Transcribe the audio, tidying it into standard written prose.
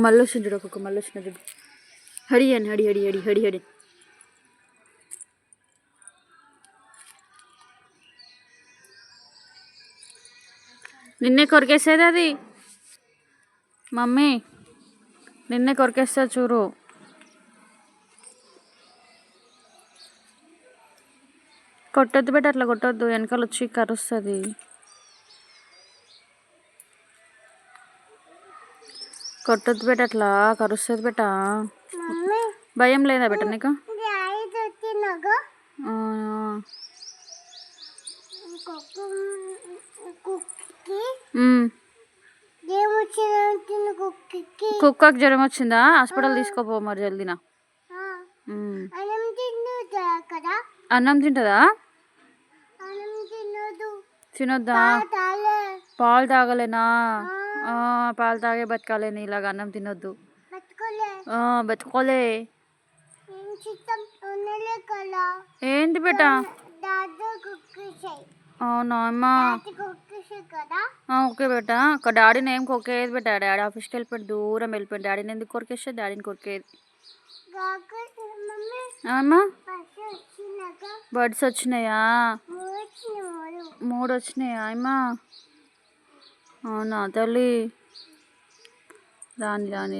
మళ్ళీ వస్తుంది చూడు, ఒక్కొక్క మళ్ళీ వస్తుంది చూడు. హడి అని హడి హడి హడి హడి హడి. నిన్నే కొరికేసేది అది. మమ్మీ నిన్నే కొరికేస్తా చూడు. కొట్టొద్దు బెట, అట్లా కొట్టొద్దు, వెనకాల వచ్చి కరుస్తుంది. కొట్టొద్దు బెట, అట్లా కరుస్తుంది బెట. భయం లేదా బెట నీకు? కుక్కకి జ్వరం వచ్చిందా? హాస్పిటల్ తీసుకోపో మరి జల్దినా. అన్నం తింటుందా? తినొద్దా? పాలు తాగలేనా? పాలు తాగే బతకాలేని, ఇలాగ అన్నం తినొద్దు. బతుకోలే. ఏంటి బేట? అవునా అమ్మా? ఓకే బేట. ఒక డాడీని ఏం కొరికేది బేట. డాడీ ఆఫీస్కి వెళ్ళిపోయాడు, దూరం వెళ్ళిపోయాడు. డాడీని ఎందుకు కొరికేస్తే? డాడీని కొరికేది. అమ్మా బర్డ్స్ వచ్చినాయా? 3 వచ్చినాయా అమ్మా? అవునా తల్లి? రాని రాని.